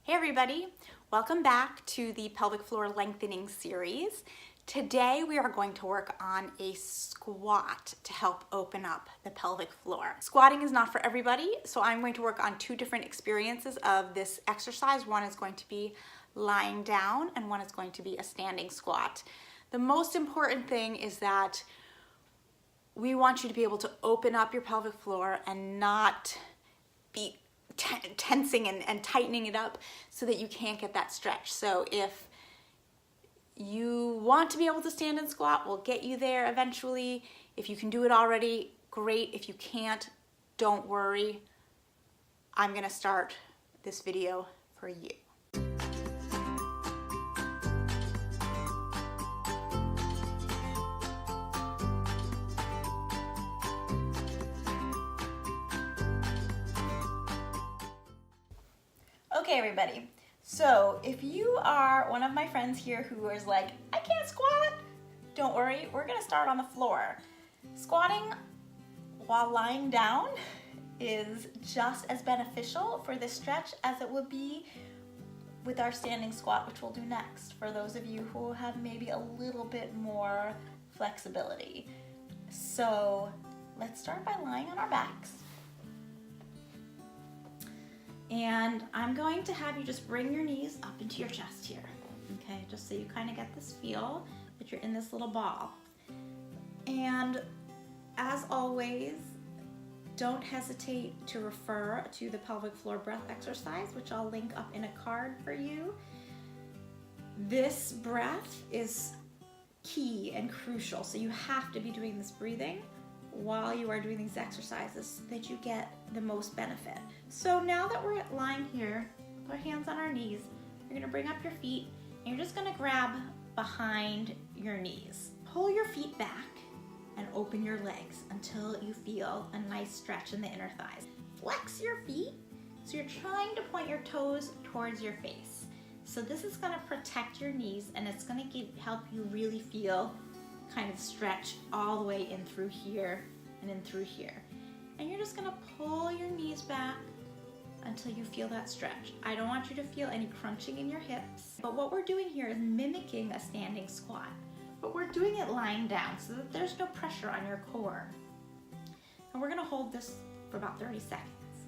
Hey everybody, welcome back to the pelvic floor lengthening series. Today we are going to work on a squat to help open up the pelvic floor. Squatting is not for everybody, so I'm going to work on two different experiences of this exercise. One is going to be lying down and one is going to be a standing squat. The most important thing is that we want you to be able to open up your pelvic floor and not be tensing and tightening it up so that you can't get that stretch. So if you want to be able to stand and squat, we'll get you there eventually. If you can do it already, great. If you can't, don't worry. I'm gonna start this video for you. Okay, everybody, so if you are one of my friends here who is like, I can't squat, don't worry, we're gonna start on the floor. Squatting while lying down is just as beneficial for this stretch as it would be with our standing squat, which we'll do next, for those of you who have maybe a little bit more flexibility. So let's start by lying on our backs. And I'm going to have you just bring your knees up into your chest here, okay? Just so you kind of get this feel that you're in this little ball. And as always, don't hesitate to refer to the pelvic floor breath exercise, which I'll link up in a card for you. This breath is key and crucial, so you have to be doing this breathing while you are doing these exercises so that you get the most benefit. So now that we're lying here with our hands on our knees, you're gonna bring up your feet and you're just gonna grab behind your knees. Pull your feet back and open your legs until you feel a nice stretch in the inner thighs. Flex your feet so you're trying to point your toes towards your face. So this is gonna protect your knees and it's gonna help you really feel kind of stretch all the way in through here and in through here. And you're just gonna pull your knees back until you feel that stretch. I don't want you to feel any crunching in your hips, but what we're doing here is mimicking a standing squat, but we're doing it lying down so that there's no pressure on your core. And we're gonna hold this for about 30 seconds.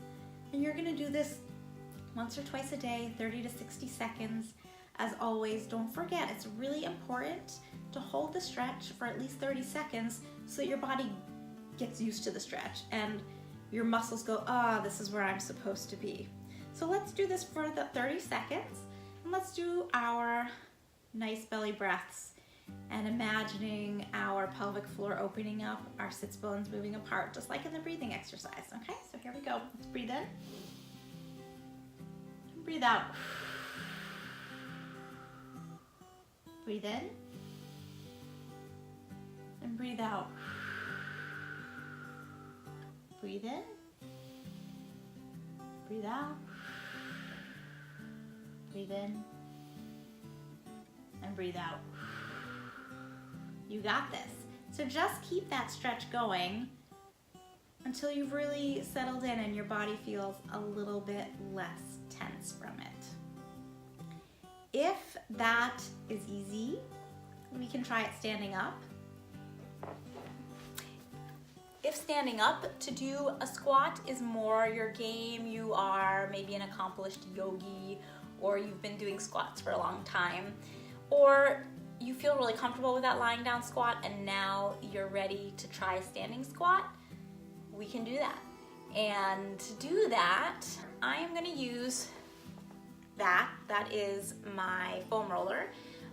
And you're gonna do this once or twice a day, 30 to 60 seconds. As always, don't forget, it's really important to hold the stretch for at least 30 seconds so that your body gets used to the stretch and your muscles go, this is where I'm supposed to be. So let's do this for the 30 seconds and let's do our nice belly breaths and imagining our pelvic floor opening up, our sits bones moving apart, just like in the breathing exercise, okay? So here we go, let's breathe in, breathe out. Breathe in and breathe out. Breathe in, breathe out, breathe in, and breathe out. You got this. So just keep that stretch going until you've really settled in and your body feels a little bit less tense from it. If that is easy, we can try it standing up. If standing up to do a squat is more your game, you are maybe an accomplished yogi, or you've been doing squats for a long time, or you feel really comfortable with that lying down squat and now you're ready to try a standing squat, we can do that. And to do that, I am gonna use that is my foam roller,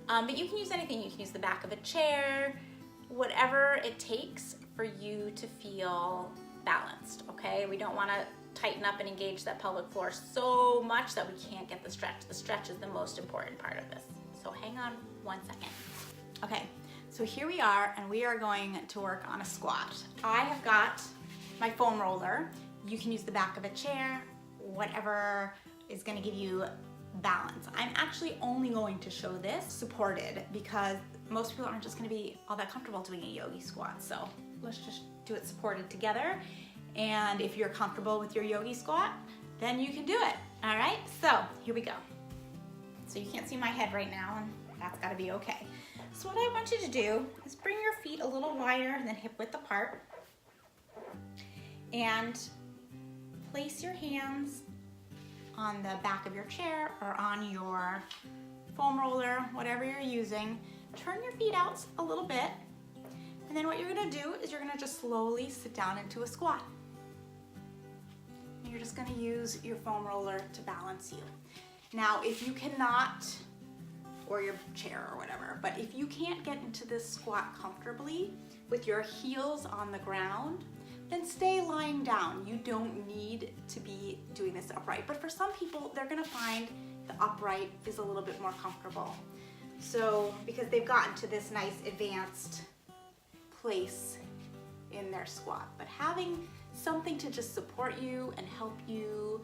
but you can use anything. You can use the back of a chair, whatever it takes for you to feel balanced, okay? We don't wanna tighten up and engage that pelvic floor so much that we can't get the stretch. The stretch is the most important part of this. So hang on 1 second. Okay, so here we are and we are going to work on a squat. I have got my foam roller. You can use the back of a chair, whatever is gonna give you balance. I'm actually only going to show this supported because most people aren't just going to be all that comfortable doing a yogi squat. So let's just do it supported together. And if you're comfortable with your yogi squat, then you can do it. All right, so here we go. So you can't see my head right now, and that's gotta be okay. So what I want you to do is bring your feet a little wider than hip width apart, and place your hands on the back of your chair or on your foam roller, whatever you're using. Turn your feet out a little bit, and then what you're gonna do is you're gonna just slowly sit down into a squat. And you're just gonna use your foam roller to balance you. Now, if you cannot, or your chair or whatever, but if you can't get into this squat comfortably with your heels on the ground, then stay lying down. You don't need to be doing this upright. But for some people, they're gonna find the upright is a little bit more comfortable. So, because they've gotten to this nice advanced place in their squat. But having something to just support you and help you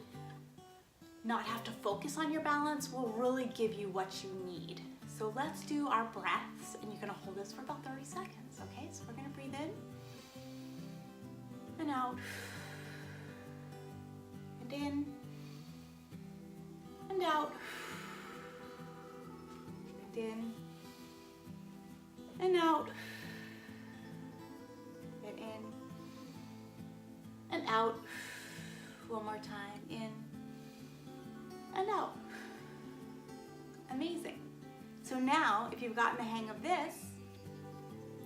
not have to focus on your balance will really give you what you need. So let's do our breaths, and you're gonna hold this for about 30 seconds, okay? So we're gonna breathe in and out, and in and out, and in and out, and in and out. One more time, in and out. Amazing. So now, if you've gotten the hang of this,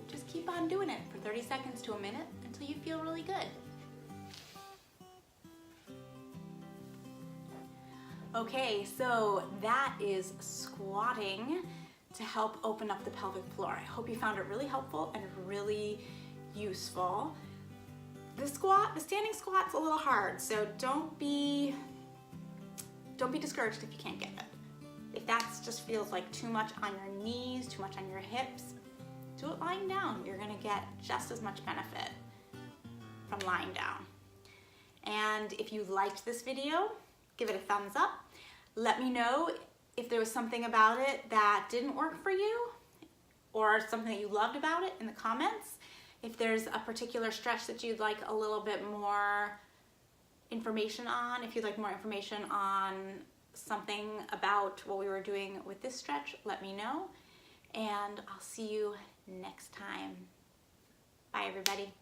just keep on doing it for 30 seconds to a minute until you feel really good. Okay, so that is squatting to help open up the pelvic floor. I hope you found it really helpful and really useful. The standing squat's a little hard, so don't be discouraged if you can't get it. If that just feels like too much on your knees, too much on your hips, do it lying down. You're gonna get just as much benefit from lying down. And if you liked this video, give it a thumbs up. Let me know if there was something about it that didn't work for you or something that you loved about it in the comments. If there's a particular stretch that you'd like a little bit more information on, if you'd like more information on something about what we were doing with this stretch, let me know. And I'll see you next time. Bye, everybody.